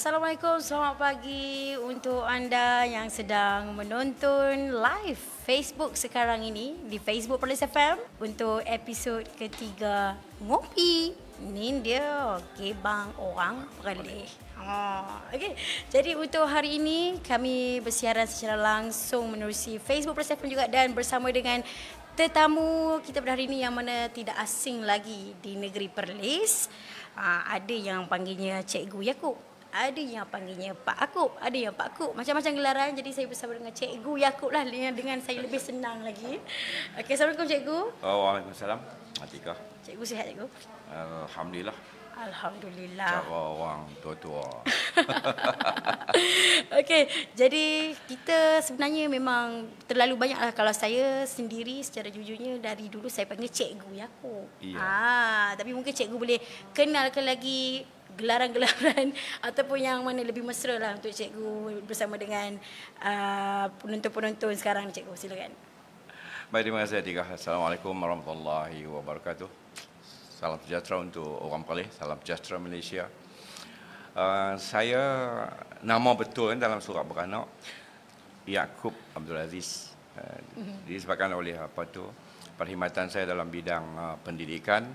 Assalamualaikum, selamat pagi untuk anda yang sedang menonton live Facebook sekarang ini di Facebook Perlis FM untuk episod ketiga Ngopi. Ini dia Gebang Orang Perlis. Okey. Jadi untuk hari ini kami bersiaran secara langsung menerusi Facebook Perlis FM juga dan bersama dengan tetamu kita pada hari ini yang mana tidak asing lagi di negeri Perlis. Ada yang panggilnya Cikgu Yaakob, ada yang panggilnya Pak Akop, ada yang Pak Kop, macam-macam gelaran. Jadi saya bersama dengan Cikgu Yaakob lah, dengan saya lebih senang lagi. Okey, Assalamualaikum Cikgu. Waalaikumsalam. Atika. Cikgu sihat Cikgu? Alhamdulillah. Alhamdulillah. Cara orang tua-tua. Okey, jadi kita sebenarnya memang terlalu banyak lah. Kalau saya sendiri secara jujurnya dari dulu saya panggil Cikgu Yaakob. Iya. Tapi mungkin Cikgu boleh kenalkan lagi gelaran-gelaran ataupun yang mana lebih mesra lah untuk Cikgu bersama dengan penonton-penonton sekarang. Cikgu, silakan. Baik, terima kasih Atika. Assalamualaikum warahmatullahi wabarakatuh. Salam sejahtera untuk orang Perlis, salam sejahtera Malaysia. Saya nama betul dalam surat beranak Yaakob Abdul Aziz. Disebabkan oleh perkhidmatan saya dalam bidang pendidikan.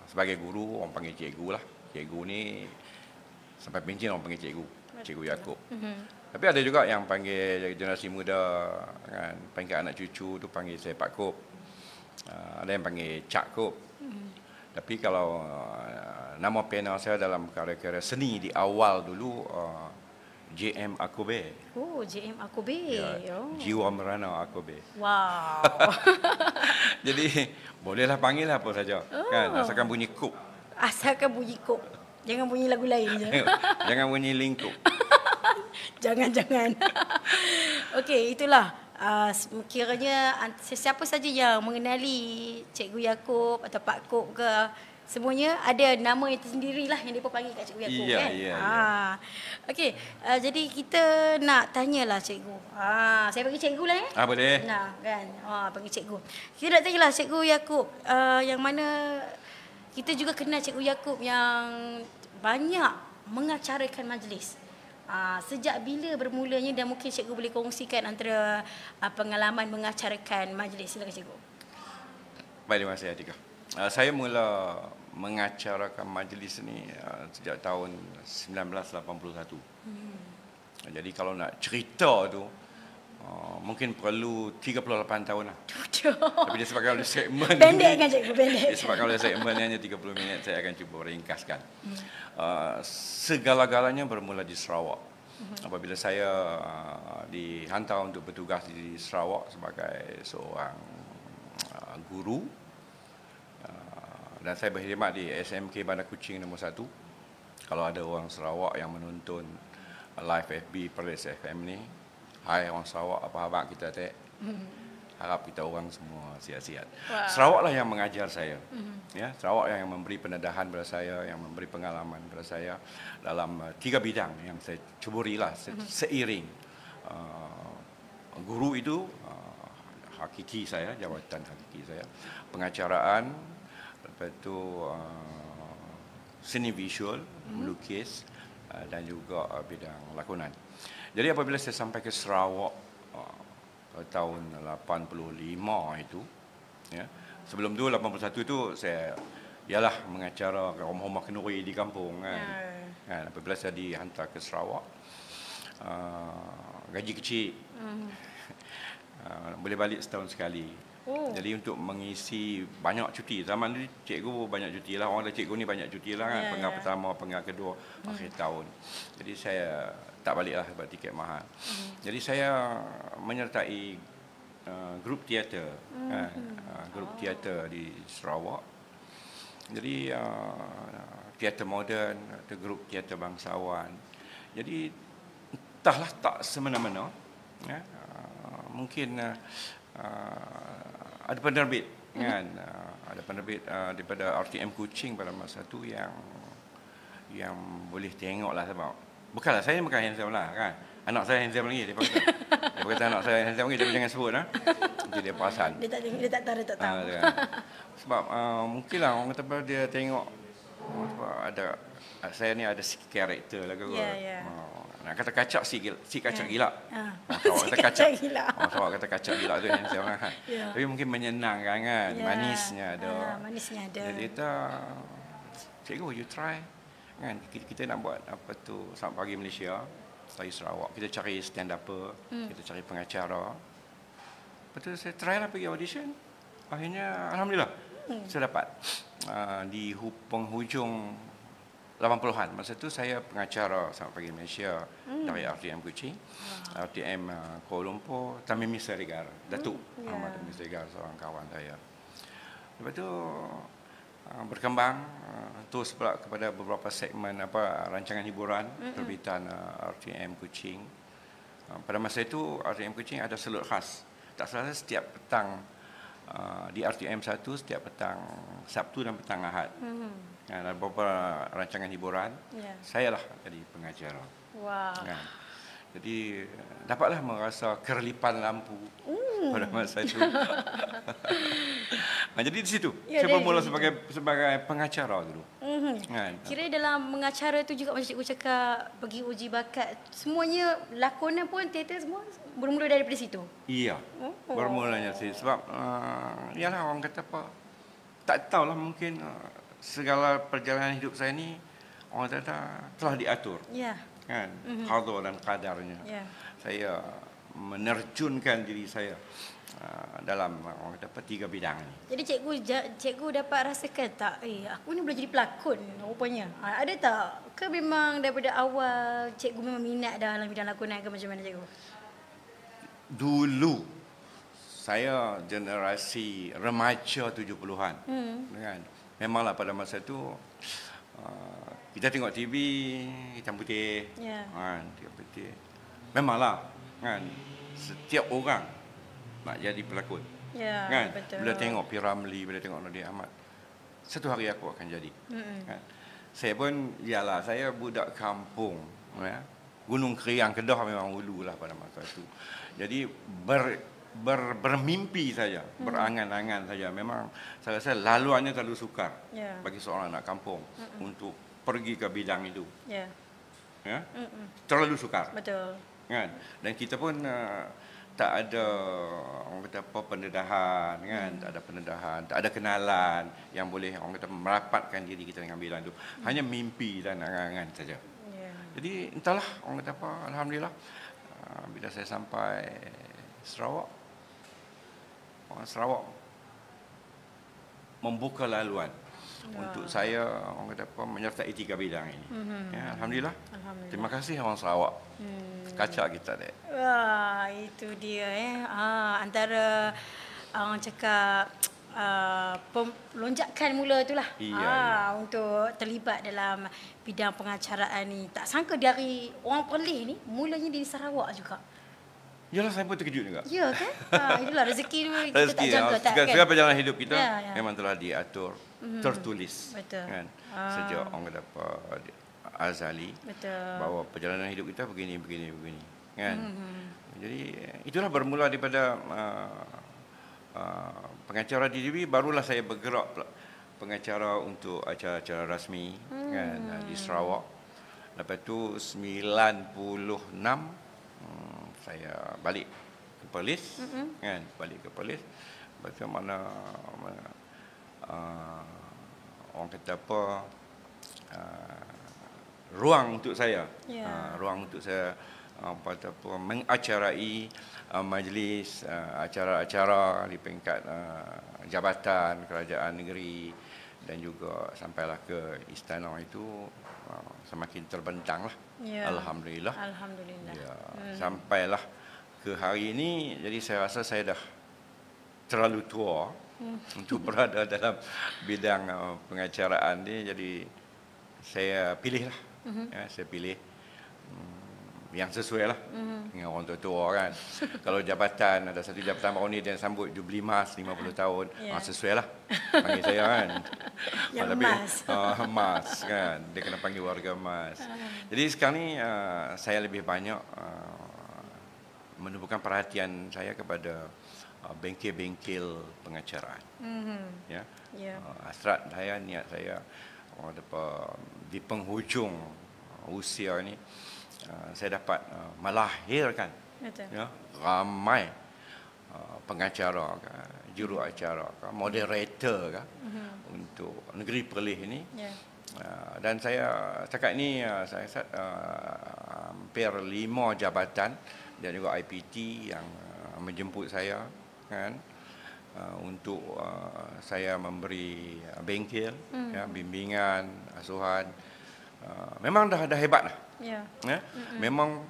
Sebagai guru, orang panggil cikgu lah. Cikgu ni sampai pencen orang panggil cikgu, Cikgu Yaakob. Tapi ada juga yang panggil generasi muda, kan, panggil anak cucu tu panggil saya Pak Kop. Ada yang panggil Cak Kop. Tapi kalau nama pena saya dalam karya-karya seni di awal dulu JM Akobe. Oh, JM Akobe. Ya, Jiwa Merana Akobe. Wow. Jadi bolehlah panggil apa saja. Kan, asalkan bunyi Kop. Asalkan bunyi Kop. Jangan bunyi lagu lain je. Jangan bunyi lingkup. Jangan. Okey, itulah. Kiranya siapa saja yang mengenali Cikgu Yaakob atau Pak Kop ke, semuanya ada nama yang tersendirilah yang mereka panggil kat Cikgu Yaakob, kan? Ya. Okey, jadi kita nak tanyalah Cikgu. Saya panggil Cikgu lah ya. Boleh. Nah, kan. Panggil Cikgu. Kita nak tanyalah Cikgu Yaakob, yang mana kita juga kenal Cikgu Yaakob yang banyak mengacarakan majlis. Sejak bila bermulanya dan mungkin Cikgu boleh kongsikan antara pengalaman mengacarakan majlis. Silakan Cikgu. Baik, terima kasih Atika. Saya mula mengacarakan majlis ni sejak tahun 1981. Jadi kalau nak cerita tu mungkin perlu 38 tahun lah. Tapi disebabkan oleh segmen pendek kan Cikgu, pendek. Disebabkan oleh segmen ni hanya 30 minit, saya akan cuba ringkaskan. Segala-galanya bermula di Sarawak. Apabila saya dihantar untuk bertugas di Sarawak sebagai seorang guru, dan saya berkhidmat di SMK Bandar Kuching nombor 1. Kalau ada orang Sarawak yang menonton live FB Perlis FM ni, hai orang Sarawak, apa khabar kita tak? Harap kita orang semua sihat-sihat. Wow. Sarawak lah yang mengajar saya. Ya, Sarawak yang memberi pendedahan kepada saya, yang memberi pengalaman kepada saya dalam 3 bidang yang saya ceburilah seiring. Guru itu hakiki saya, jawatan hakiki saya. Pengacaraan, lepas itu seni visual, melukis, dan juga bidang lakonan. Jadi apabila saya sampai ke Sarawak tahun 85 itu, ya, sebelum tu 81 itu saya ialah mengacara rumah-rumah kenduri di kampung, kan. Apabila saya dihantar ke Sarawak, gaji kecil, boleh balik setahun sekali. Jadi untuk mengisi banyak cuti, zaman ni cikgu banyak cuti lah, orang dah cikgu ni banyak cuti lah, kan. Penggal pertama, penggal kedua, akhir tahun. Jadi saya tak balik lah sebab tiket mahal. Jadi saya menyertai grup teater, grup teater di Sarawak. Jadi teater moden, grup teater bangsawan. Jadi entahlah tak semena-mena, ya, mungkin ada penerbit, kan, ada penerbit daripada RTM Kuching pada masa itu yang boleh tengok lah, sebab bukanlah saya bukan handsome lah, kan. Anak saya handsome lagi. Dia kata anak saya handsome lagi, tapi jangan sebut lah. Nanti dia perasan. Dia tak tahu. Sebab mungkinlah orang kata dia tengok ada saya ni ada sikit karakter lah kot. Ya. Nak kata kacak si kacak gila. Si kacak gila. Awak kata kacak gila tu yang saya orang kan. Ya. Tapi mungkin menyenangkan kan, Ya. manisnya ada. Manisnya ada. Jadi kita cikgu you try kan, kita nak buat apa tu Selamat Pagi Malaysia dari Sarawak, kita cari stand upper, kita cari pengacara. Betul, saya try lah pergi audition. Akhirnya alhamdulillah saya dapat di penghujung 80-an. Masa tu saya pengacara Selamat Pagi Malaysia dari RTM Kuching, RTM Kuala Lumpur, Tamimi Serigar, Datuk Ahmad Tamimi Serigar, seorang kawan saya. Lepas tu berkembang terus pula kepada beberapa segmen rancangan hiburan terbitan RTM Kuching. Pada masa itu RTM Kuching ada slot khas. Tak salah setiap petang di RTM 1 setiap petang Sabtu dan petang Ahad. Ada beberapa rancangan hiburan. Saya lah jadi pengacara. Wow. Jadi dapatlah merasa kerlipan lampu pada masa itu. Jadi di situ saya bermula sebagai pengacara dulu. Kira dalam mengacara tu juga macam cikgu cakap pergi uji bakat, semuanya lakonan pun teater semua bermula daripada situ. Iya. Bermulanya sih sebab yalah orang kata apa, tak tahulah mungkin segala perjalanan hidup saya ni orang kata telah diatur. Ya. Kan, qada dan qadarnya. Saya menerjunkan diri saya dalam orang kata apa, 3 bidang ini. Jadi cikgu dapat rasakan tak, aku ni boleh jadi pelakon rupanya. Ada tak? Ke memang daripada awal cikgu memang minat dalam bidang lakonan ke macam mana cikgu? Dulu saya generasi remaja 70-an. Kan? Memanglah pada masa itu kita tengok TV hitam putih. Kan, hitam putih. Memanglah kan setiap orang nak jadi pelakon. Kan? Betul. Bila tengok P. Ramlee, bila tengok Nadia Ahmad, satu hari aku akan jadi. Kan? Saya pun ialah saya budak kampung, ya. Gunung Kriang Kedah memang hulu lah pada masa itu. Jadi bermimpi saja, berangan-angan saja. Memang saya rasa laluannya terlalu sukar bagi seorang anak kampung untuk pergi ke bidang itu. Ya? Terlalu sukar. Betul. Kan? Dan kita pun tak ada orang kata apa pendedahan kan, tak ada pendedahan, tak ada kenalan yang boleh orang kata merapatkan diri kita dengan bidang itu. Hanya mimpi dan angan-angan saja. Jadi entahlah orang kata apa, alhamdulillah bila saya sampai Sarawak, orang Sarawak membuka laluan untuk saya orang kata apa menyertai 3 bidang ini. Ya, alhamdulillah. Terima kasih orang Sarawak. Kacak kita dek. Wah, itu dia antara orang cakap lonjakan mula itulah. Untuk terlibat dalam bidang pengacaraan ni. Tak sangka dari orang Perlis ni mulanya di Sarawak juga. Yalah, saya pun terkejut juga. Ya kan? Itulah rezeki tu kita tak jangka tak kan. Segala perjalanan hidup kita memang telah diatur, tertulis. Betul. Kan? Sejak orang kata apa azali. Betul. Bahawa perjalanan hidup kita begini. Kan? Jadi itulah bermula daripada pengacara di TV, barulah saya bergerak pengacara untuk acara-acara rasmi kan di Sarawak. Lepas tu 96 saya balik ke Perlis kan, balik ke Perlis. Lepas tu mana orang kata apa ruang untuk saya mengacarai majlis acara-acara di peringkat jabatan kerajaan negeri dan juga sampailah ke istana itu semakin terbentang lah. Alhamdulillah. Sampailah ke hari ini, jadi saya rasa saya dah terlalu tua untuk berada dalam bidang pengacaraan ni. Jadi saya pilih lah, saya pilih yang sesuai lah dengan orang tua-tua kan. Kalau jabatan, ada satu jabatan baru ni dia sambut Jubli Mas 50 tahun, sesuai lah panggil saya kan. Yang Mas. Mas kan, dia kena panggil warga Mas. Jadi sekarang ni saya lebih banyak menumpukan perhatian saya kepada bengkel-bengkel pengacaraan. Hasrat saya, niat saya di penghujung usia ni saya dapat melahirkan ya, ramai pengacara, juru acara, moderator untuk Negeri Perlis ini. Dan saya setakat ini saya hampir 5 jabatan dan juga IPT yang menjemput saya kan untuk saya memberi bengkel, ya, bimbingan, asuhan. Memang dah hebat lah. Ya? Memang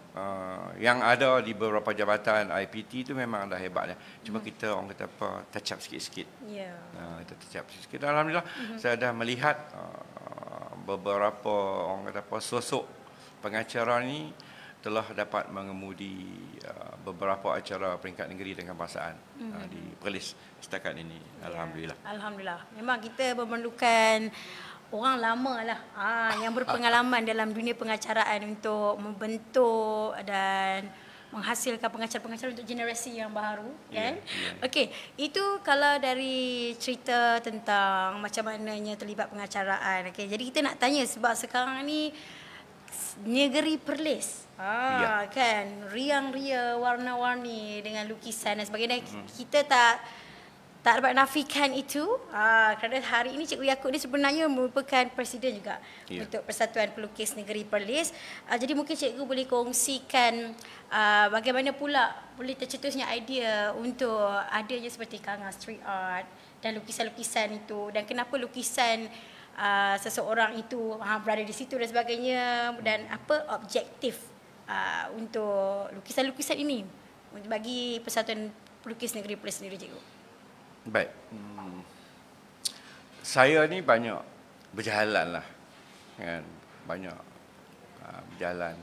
yang ada di beberapa jabatan IPT itu memang dah hebat ya. Cuma kita orang kata apa, touch up sikit-sikit. Kita touch up sikit. Alhamdulillah saya dah melihat beberapa orang kata apa, sosok pengacara ni telah dapat mengemudi beberapa acara peringkat negeri dan kebangsaan di Perlis setakat ini. Alhamdulillah. Alhamdulillah. Memang kita memerlukan orang lama lah yang berpengalaman dalam dunia pengacaraan untuk membentuk dan menghasilkan pengacara-pengacara untuk generasi yang baru, kan? Okey, itu kalau dari cerita tentang macam mananya terlibat pengacaraan. Okey, jadi kita nak tanya sebab sekarang ni Negeri Perlis, kan, riang-ria, warna-warni dengan lukisan dan sebagainya. Kita tak dapat nafikan itu kerana hari ini Cikgu Yaakob ni sebenarnya merupakan presiden juga untuk Persatuan Pelukis Negeri Perlis. Jadi mungkin Cikgu boleh kongsikan bagaimana pula boleh tercetusnya idea untuk adanya seperti Kanga Street Art dan lukisan-lukisan itu, dan kenapa lukisan seseorang itu berada di situ dan sebagainya, dan apa objektif untuk lukisan-lukisan ini bagi Persatuan Pelukis Negeri Perlis sendiri, Cikgu? Baik. Saya ni banyak berjalan lah, kan? Banyak berjalan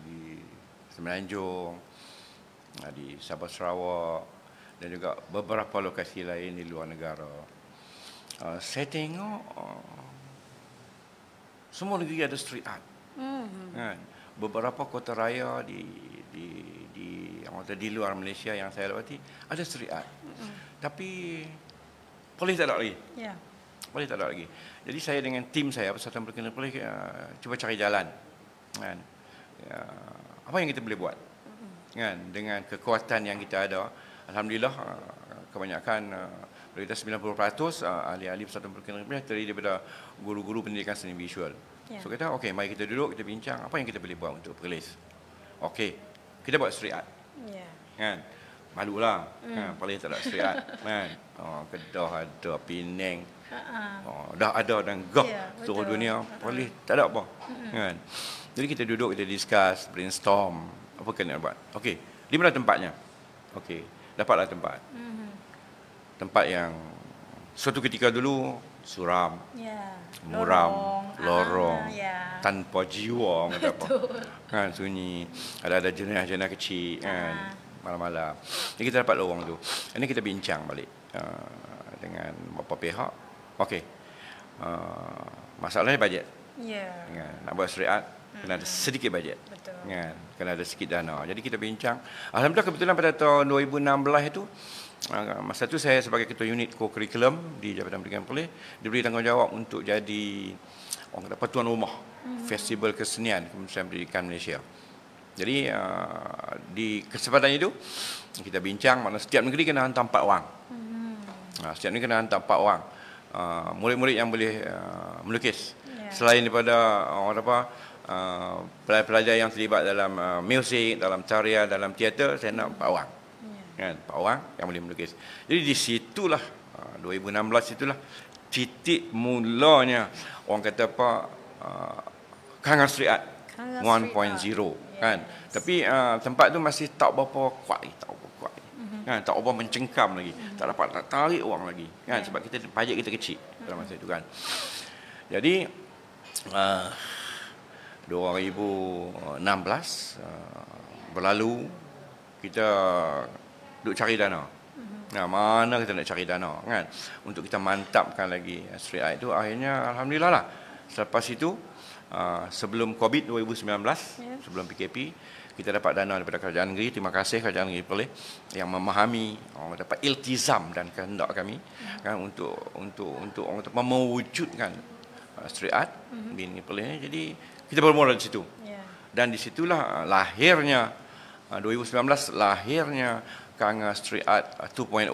di Semenanjung, di Sabah Sarawak dan juga beberapa lokasi lain di luar negara. Saya tengok semua negeri ada street art. Kan? Beberapa kota raya di luar Malaysia yang saya lewati ada street art. Tapi Perlis tak ada lagi. Perlis tak ada lagi. Jadi saya dengan tim saya Persatuan Pelukis Perlis cuba cari jalan. Kan? Apa yang kita boleh buat? Kan? Dengan kekuatan yang kita ada, alhamdulillah kebanyakan kita 90% ahli-ahli Persatuan Pelukis Perlis terdiri daripada guru-guru pendidikan seni visual. So kita okey, mari kita duduk, kita bincang apa yang kita boleh buat untuk Perlis. Okey, kita buat street art. Kan? Malulah. Kan? Perlis tak ada street art. Kan? Kedah ada, Penang. Dah ada dan seluruh dunia. Perlis tak ada apa. Kan? Jadi kita duduk, kita discuss, brainstorm apa kena buat. Okey, di mana tempatnya? Okey, dapatlah tempat. Tempat yang suatu ketika dulu suram, muram, lorong, tanpa jiwa, kata apa, kan, sunyi, ada jenayah-jenayah kecil, kan, malam-malam. Jadi kita dapat lorong tu. Ini kita bincang balik dengan beberapa pihak. Okey, masalahnya bajet. Kan, nak buat street art kena ada sedikit bajet. Kan, kena ada sedikit dana. Jadi kita bincang. Alhamdulillah kebetulan pada tahun 2016 itu, masa tu saya sebagai ketua unit co-curriculum di Jabatan Pendidikan Perlis diberi tanggungjawab untuk jadi orang kata tuan rumah Festival Kesenian Kementerian Pendidikan Malaysia. Jadi di kesempatan itu kita bincang mana setiap negeri kena hantar 4 orang. Setiap negeri kena hantar 4 orang murid-murid yang boleh melukis. Selain daripada pelajar-pelajar yang terlibat dalam muzik, dalam tarian, dalam teater, saya nak 4 orang. Kan, 4 orang yang boleh melukis. Jadi di situlah 2016 itulah titik mulanya orang kata apa Kanga Street Art 1.0 kan. Tapi tempat tu masih tak berapa kuat lagi, kan, tak berapa mencengkam lagi, tak dapat nak tarik orang lagi, kan, sebab kita bajet kita kecil dalam masa itu, kan. Jadi 2016 berlalu, kita duk cari dana. Mana kita nak cari dana, kan, untuk kita mantapkan lagi street art itu. Akhirnya alhamdulillah lah Selepas itu sebelum COVID 2019, sebelum PKP, kita dapat dana daripada Kerajaan Negeri. Terima kasih Kerajaan Negeri Perlis yang memahami orang dapat iltizam dan kehendak kami kan untuk orang kata mewujudkan street art di Negeri Perlis ni. Jadi kita bermula di situ. Dan di situlah lahirnya 2019 lahirnya Kanga Street Art 2.0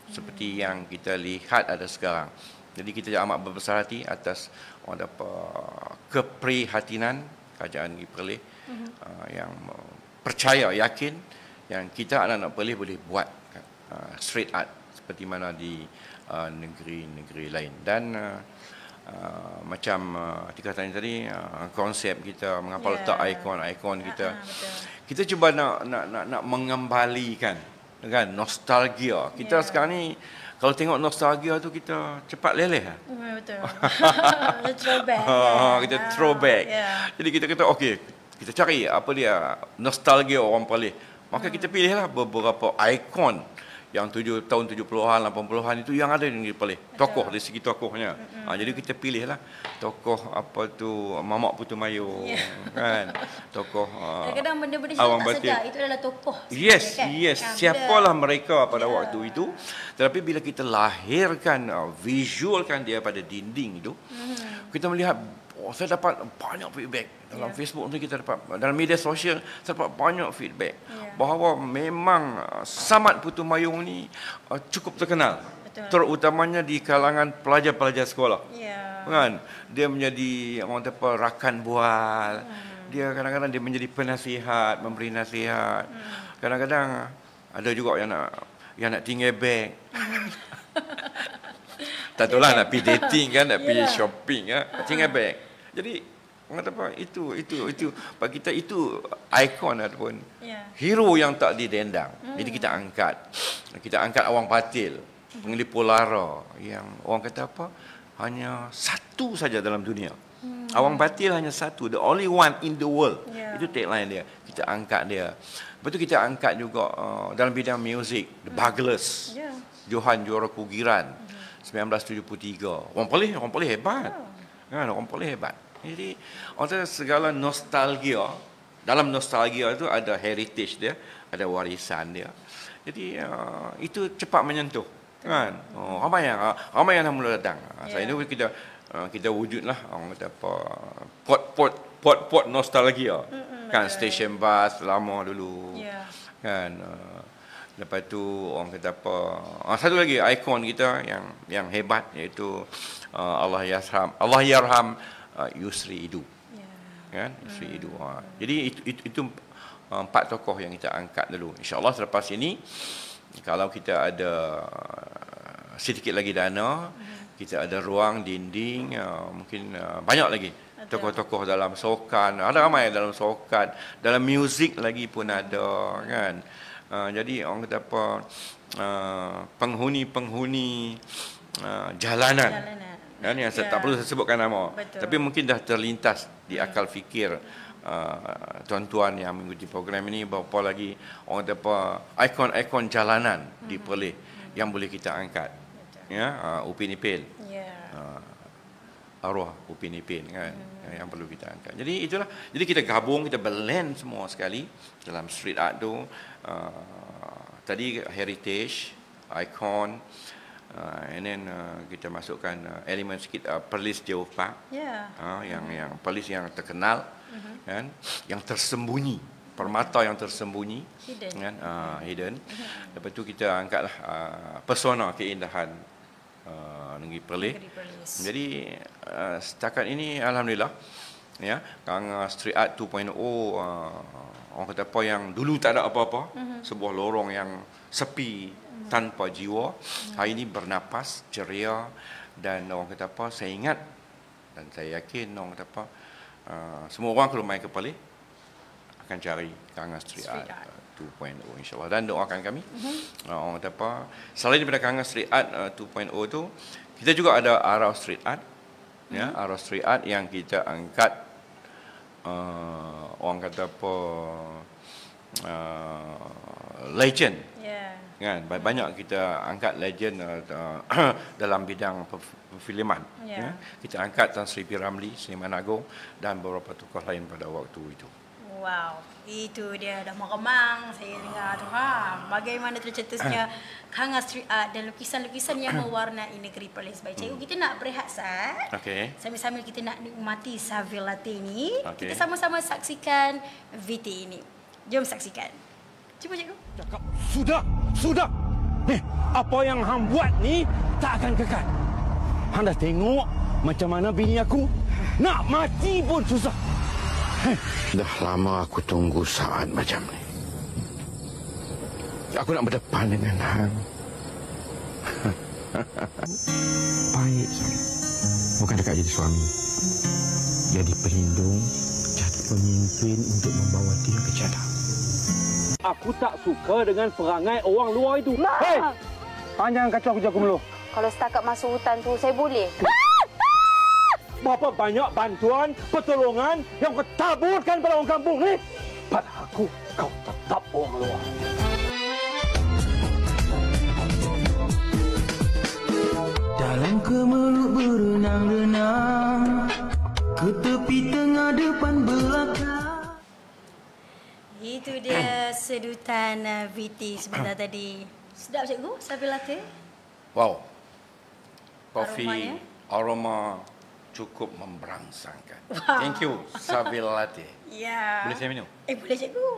seperti yang kita lihat ada sekarang. Jadi kita amat berbesar hati atas orang dapat keprihatinan Kerajaan Negeri Perlis yang percaya, yakin yang kita anak-anak Perlis boleh buat street art seperti mana di negeri-negeri lain. Dan macam Tika tanya tadi, konsep kita mengapa letak ikon-ikon kita. Kita cuba nak mengembalikan kan nostalgia. Kita sekarang ni kalau tengok nostalgia tu kita cepat leleh. Betul. Throwback. Kita throwback. Jadi kita kata okey, kita cari apa dia nostalgia orang Perlis. Maka kita pilihlah beberapa ikon yang tahun 70-an, 80-an itu yang ada di Negeri Perlis. Tokoh dari segi tokohnya. Jadi kita pilihlah tokoh apa tu Mamak Putumayung kan. Tokoh kadang-kadang benda-benda yang tak sedar itu adalah tokoh. Yes, kan? Siapalah mereka pada waktu itu. Tetapi bila kita lahirkan visualkan dia pada dinding itu, kita melihat saya dapat banyak feedback dalam Facebook ni, kita dapat dalam media sosial saya dapat banyak feedback bahawa memang Samad Putumayung ni cukup terkenal. Betul. Terutamanya di kalangan pelajar-pelajar sekolah. Kan? Dia menjadi orang kata rakan bual. Dia kadang-kadang dia menjadi penasihat, memberi nasihat. Kadang-kadang ada juga yang nak tinggal beg. Tak tahulah nak pergi dating kan, nak pergi shopping kan, tinggal beg. Jadi orang kata apa, itu bagi kita itu ikon ataupun hero yang tak didendang. Jadi kita angkat Awang Patil, pengelipur lara yang orang kata apa, hanya satu saja dalam dunia. Awang Patil hanya satu, the only one in the world. Itu tagline dia. Kita angkat dia. Lepas tu kita angkat juga dalam bidang muzik, The Buglers, Johan Juara Kugiran, 1973. Orang Perlis hebat. Kan, orang Perlis hebat. Jadi, orang segala nostalgia, dalam nostalgia itu ada heritage dia, ada warisan dia. Jadi, itu cepat menyentuh. Kan? Ramai yang dah mula datang. Saya ni kita wujudlah orang kata apa, pot nostalgia. Kan, station bus lama dulu. Kan, lepas tu orang kata apa, satu lagi ikon kita yang hebat iaitu Allah yarham Yusri Idu. Kan, Yusri Idu. Jadi itu 4 tokoh yang kita angkat dulu. InsyaAllah selepas ini kalau kita ada sedikit lagi dana, kita ada ruang dinding, mungkin banyak lagi tokoh-tokoh dalam sokan. Ada ramai dalam sokan, dalam muzik lagi pun ada kan. Jadi orang kata apa, penghuni jalanan kan, yang saya tak perlu saya sebutkan nama. Tapi mungkin dah terlintas di akal fikir tuan-tuan yang mengikuti program ini berapa lagi orang kata apa, ikon-ikon jalanan di Perlis yang boleh kita angkat. Upin Ipin. Arwah Upin Ipin kan, yang perlu kita angkat. Jadi itulah. Jadi kita gabung, kita blend semua sekali dalam street art tu. Tadi heritage, icon, and then kita masukkan elemen sikit Perlis Geopark. Yang Perlis yang terkenal kan, yang tersembunyi, permata yang tersembunyi, hidden. Kan, hidden. Lepas tu kita angkatlah pesona keindahan Negeri Perlis. Jadi setakat ini alhamdulillah Kanga Street Art 2.0 orang kata apa, yang dulu tak ada apa-apa, sebuah lorong yang sepi tanpa jiwa, hari ini bernapas ceria. Dan orang kata apa, saya ingat dan saya yakin orang kata apa, semua orang kalau main ke Perlis akan cari Kanga Street Art 2.0 insyaAllah, dan doakan kami. Orang kata apa, selain daripada Kanga Street Art 2.0 tu, kita juga ada Arau Street Art. Arau Street Art yang kita angkat orang kata apa, legend Kan banyak kita angkat legend dalam bidang perfilman. Kita angkat Tan Sri P. Ramlee, Seniman Agung dan beberapa tokoh lain pada waktu itu. Wow, itu dia dah meremang saya dengar tu. Bagaimana tercetusnya Kanga Street Art dan lukisan-lukisan yang mewarnai negeri Perlis. Baik cikgu, kita nak berehat sat. Sambil-sambil kita nak nikmati Saville Latte ni. Kita sama-sama saksikan VT ini. Jom saksikan. Cuba cikgu. Cakap sudah. Apa yang hang buat ni tak akan kekal. Hang dah tengok macam mana bini aku nak mati pun susah. Dah lama aku tunggu saat macam ni. Aku nak berdepan dengan hang. Baik saya. Bukan dekat jadi suami. Jadi pelindung, jadi pemimpin untuk membawa dia ke jannah. Aku tak suka dengan perangai orang luar itu. Hei! Jangan kacau kerja aku dulu. Kalau setakat masuk hutan tu, saya boleh. Berapa banyak bantuan, pertolongan yang kau taburkan pada orang kampung ni? Pada aku, kau tetap orang luar. Dalam kemeluk berenang-renang, ke tepi tengah depan belakang. Itu dia sedutan VT sebentar tadi. Sedap cikgu, Saville Latte? Wow. Kopi aroma cukup memberangsangkan. Thank you, Saville Latte. Ya. Boleh saya minum? Boleh cikgu.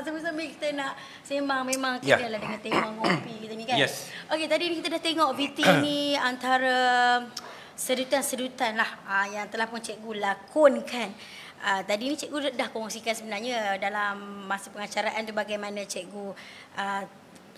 Sambil-sambil kita nak sembang memang kita lah dengan tema ngopi kita ni kan. Yes. Okey, tadi ni kita dah tengok VT ni antara sedutan-sedutan lah yang telah pun cikgu lakonkan. Tadi ni cikgu dah kongsikan sebenarnya dalam masa pengacaraan tu bagaimana cikgu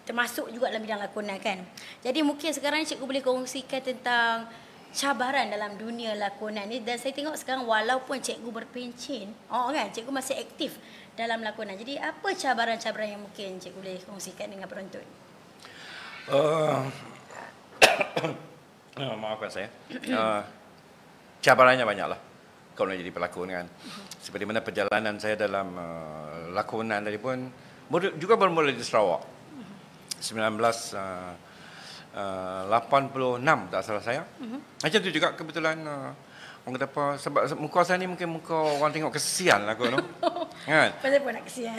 termasuk juga dalam bidang lakonan kan. Jadi mungkin sekarang cikgu boleh kongsikan tentang cabaran dalam dunia lakonan ni, dan saya tengok sekarang walaupun cikgu berpencen, kan, cikgu masih aktif dalam lakonan. Jadi apa cabaran-cabaran yang mungkin cikgu boleh kongsikan dengan penonton? Maafkan saya. Cabarannya banyaklah kalau nak jadi pelakon kan. Seperti mana perjalanan saya dalam lakonan tadi pun juga bermula di Sarawak. 1986 tak salah saya. Macam tu juga kebetulan orang kata apa, sebab muka saya ni mungkin muka orang tengok kesian lah aku tu. Kan? Pasal pun nak kesian.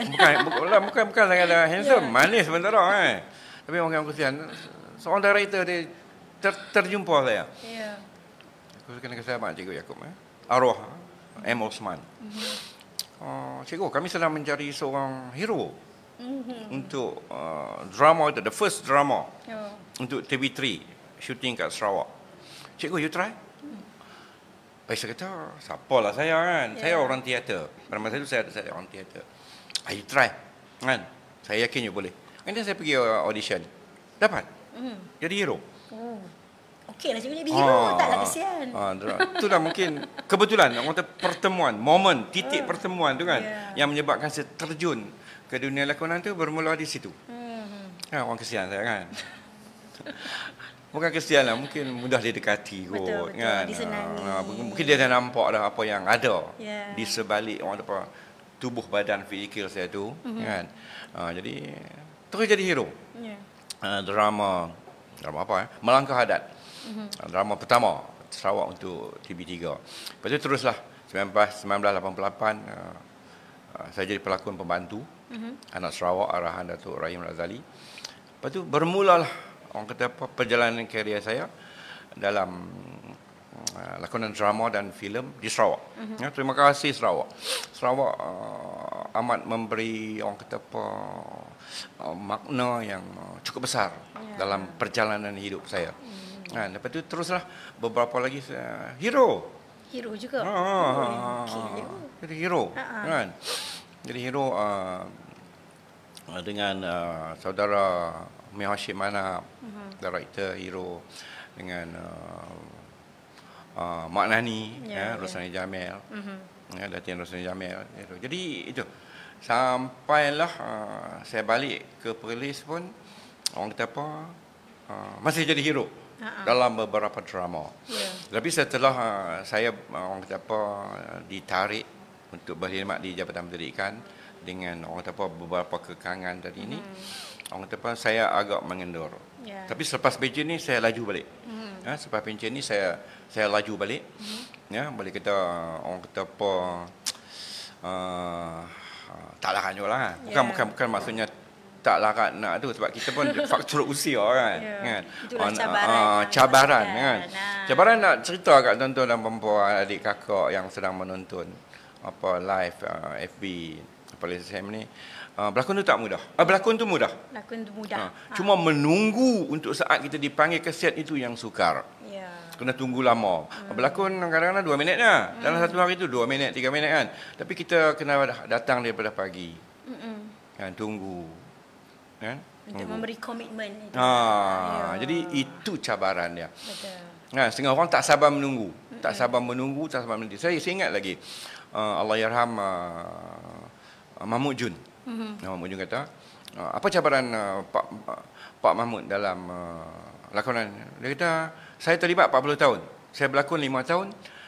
Bukan saya ada handsome, manis sementara kan. Tapi orang tengok kesian. Seorang director dia terjumpa saya. Ya. Aku kena kasih abang Cikgu Yaakob. Arwah M. Osman. Cikgu, kami sedang mencari seorang hero untuk drama itu, the first drama untuk TV3 shooting kat Sarawak. Cikgu, you try? Baik, saya kata, siapalah saya kan? Saya orang teater. Pada masa itu saya orang teater. You try. Kan? Saya yakin you boleh. Kemudian saya pergi audition. Dapat. Jadi hero. Okey lah cikgu jadi hero, taklah kesian. Itulah mungkin kebetulan orang kata pertemuan, momen, titik pertemuan tu kan yang menyebabkan saya terjun ke dunia lakonan tu bermula di situ. Orang kesian saya kan. Bukan kesian lah, mungkin mudah didekati kot. Betul, kan? disenangi. Mungkin dia dah nampak dah apa yang ada di sebalik orang apa tubuh badan fizikal saya tu kan. Jadi terus jadi hero. Drama apa Melangkah Hadat. Drama pertama Sarawak untuk TV3. Lepas tu teruslah 1988 saya jadi pelakon pembantu Anak Sarawak arahan Datuk Rahim Razali. Lepas tu bermulalah orang kata apa perjalanan karier saya dalam lakonan drama dan filem di Sarawak. Terima kasih Sarawak. Sarawak amat memberi orang kata apa makna yang cukup besar dalam perjalanan hidup saya. Lepas tu teruslah beberapa lagi hero. Hero juga. Jadi hero kan. Jadi hero dengan saudara Mia Hashim Manap, director hero, dengan Mak Nani, Rosani Jamil, Datin Rosani Jamil. Jadi itu sampailah saya balik ke Perlis pun orang kata apa masih jadi hero dalam beberapa drama. Tapi setelah saya orang kata apa ditarik untuk berkhidmat di Jabatan Pendidikan dengan orang kata apa beberapa kekangan tadi ni, orang kata apa saya agak mengendur. Tapi selepas pencen ni saya laju balik. Selepas pencen ni saya laju balik. Boleh kata orang kata apa tak larat juga lah. Bukan maksudnya tak larat nak tu, sebab kita pun faktor usia kan. Itulah cabaran. Cabaran nak cerita kat tuan-tuan dan puan-puan, adik kakak yang sedang menonton live FB Police FM ni. Berlakon tu tak mudah. Berlakon tu mudah. Cuma menunggu untuk saat kita dipanggil ke set itu yang sukar. Kena tunggu lama. Berlakon kadang-kadang 2 minit lah. Dalam satu hari tu 2 minit, 3 minit kan. Tapi kita kena datang daripada pagi. Kan, tunggu. Kan? Untuk memberi komitmen itu. Jadi itu cabaran dia. Betul. Setengah orang tak sabar menunggu. Tak sabar menunggu. Saya ingat lagi. Allahyarham Mahmud Jun. Mahmud Jun kata, apa cabaran Pak Mahmud dalam lakonan? Dia kata, saya terlibat 40 tahun. Saya berlakon 5 tahun.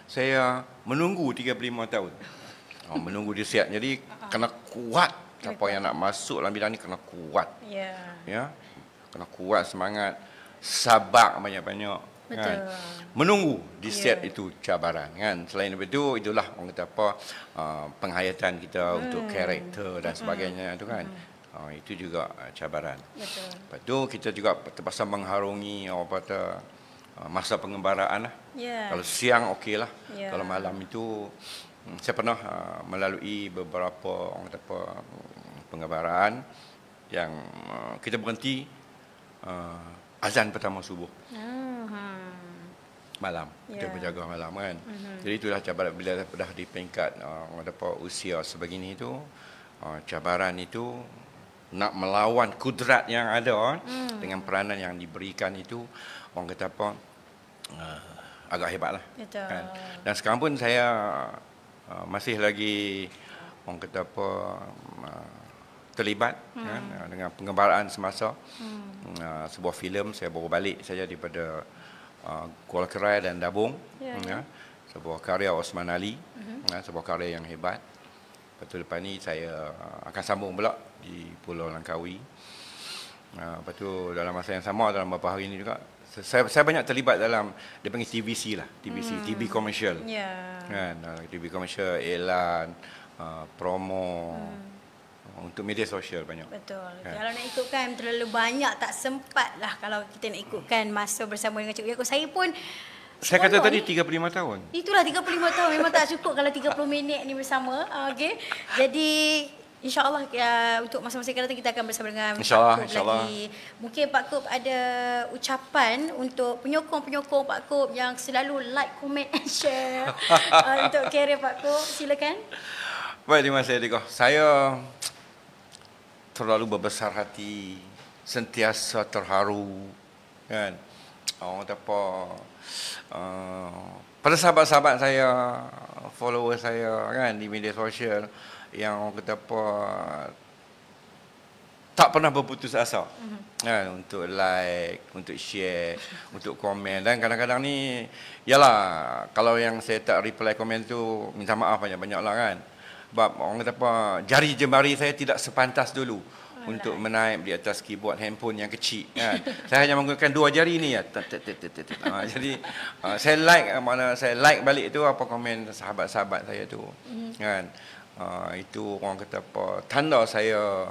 Saya menunggu 35 tahun. Menunggu di set. Jadi kena kuat. Siapa yang nak masuk dalam bidang ni kena kuat. Ya. Kena kuat semangat. Sabar banyak-banyak. Kan? Menunggu di set itu cabaran kan. Selain itu, itulah orang kata apa penghayatan kita untuk karakter dan sebagainya tu kan. Itu juga cabaran. Lepas tu kita juga terpaksa mengharungi masa pengembaraan lah. Kalau siang okeylah. Kalau malam itu saya pernah melalui beberapa orang kata apa pengembaraan yang kita berhenti azan pertama subuh. Malam. Kita berjaga malam kan. Jadi itulah cabaran bila dah di peringkat orang kata apa usia sebegini itu, cabaran itu nak melawan kudrat yang ada dengan peranan yang diberikan itu, orang kata apa agak hebatlah. Kan? Dan sekarang pun saya masih lagi orang kata apa terlibat kan, dengan pengembaraan semasa sebuah filem. Saya baru balik saja daripada Kuala Kerai dan Dabung. Sebuah karya Osman Ali, sebuah karya yang hebat. Lepas tu lepas ni saya akan sambung pula di Pulau Langkawi. Lepas tu dalam masa yang sama, dalam beberapa hari ini juga saya banyak terlibat dalam dia panggil TVC lah, TV komersial. Kan, TV komersial, iklan, promo untuk media sosial banyak. Betul. Kan? Kalau nak ikutkan terlalu banyak tak sempat lah kalau kita nak ikutkan masa bersama dengan Cikgu Yaakob. Saya kata tadi 35 tahun. Itulah 35 tahun memang tak cukup kalau 30 minit ni bersama. Okey. Jadi InsyaAllah untuk masa-masa yang akan datang kita akan bersama dengan Pak Koop lagi. Mungkin Pak Koop ada ucapan untuk penyokong-penyokong Pak Koop yang selalu like, comment and share untuk karier Pak Koop. Silakan. Baik, terima kasih Adika. Saya terlalu berbesar hati, sentiasa terharu kan. Orang kata apa, pada sahabat-sahabat saya, follower saya kan di media sosial yang orang kata apa tak pernah berputus asa kan, untuk like, untuk share, untuk komen. Dan kadang-kadang ni yalah, kalau yang saya tak reply komen tu minta maaf banyak-banyak lah kan. Sebab orang kata apa, jari jemari saya tidak sepantas dulu untuk menaip di atas keyboard handphone yang kecil kan. Saya hanya menggunakan 2 jari ni ya. Jadi saya like balik tu apa komen sahabat-sahabat saya tu kan. Itu orang kata apa, tanda saya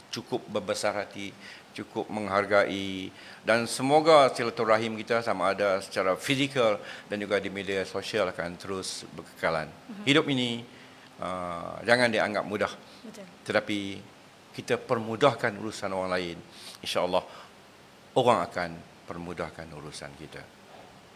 cukup berbesar hati, cukup menghargai, dan semoga silaturahim kita sama ada secara fizikal dan juga di media sosial akan terus berkekalan. Hidup ini jangan dianggap mudah. Betul. Tetapi kita permudahkan urusan orang lain, insya-Allah orang akan permudahkan urusan kita.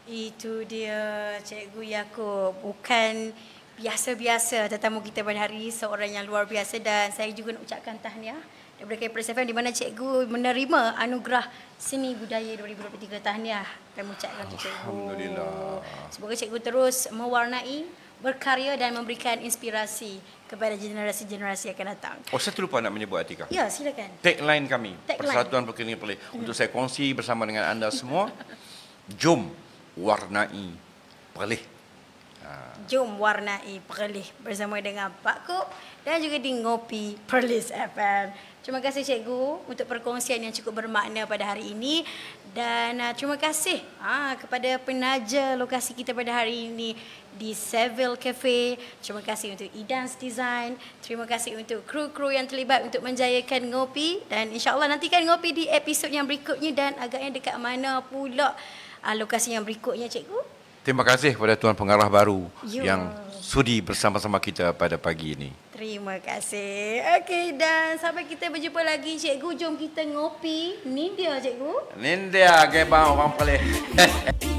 Itu dia Cikgu Yaakob, bukan biasa-biasa tetamu kita pada hari ini, seorang yang luar biasa. Dan saya juga nak ucapkan tahniah daripada KPRS FM di mana Cikgu menerima anugerah Seni Budaya 2023. Tahniah kami ucapkan untuk Cikgu. Alhamdulillah. Semoga Cikgu terus mewarnai, berkarya dan memberikan inspirasi kepada generasi-generasi yang akan datang. Saya terlupa nak menyebut Atika. Ya, silakan. Tagline kami, Persatuan Perkenian Perlis, untuk saya kongsi bersama dengan anda semua. Jom warnai Perlis. Jom warnai Perlis bersama dengan Pak Kop dan juga di Ngopi Perlis FM. Terima kasih cikgu untuk perkongsian yang cukup bermakna pada hari ini. Dan terima kasih kepada penaja lokasi kita pada hari ini di Seville Cafe. Terima kasih untuk Idans Design. Terima kasih untuk kru-kru yang terlibat untuk menjayakan Ngopi. Dan insyaAllah nantikan Ngopi di episod yang berikutnya. Dan agaknya dekat mana pula lokasi yang berikutnya cikgu? Terima kasih kepada Tuan Pengarah baru yang sudi bersama-sama kita pada pagi ini. Terima kasih. Okey, dan sampai kita berjumpa lagi cikgu. Jom kita ngopi. Ni dia cikgu. Ni dia gebang orang Perlis.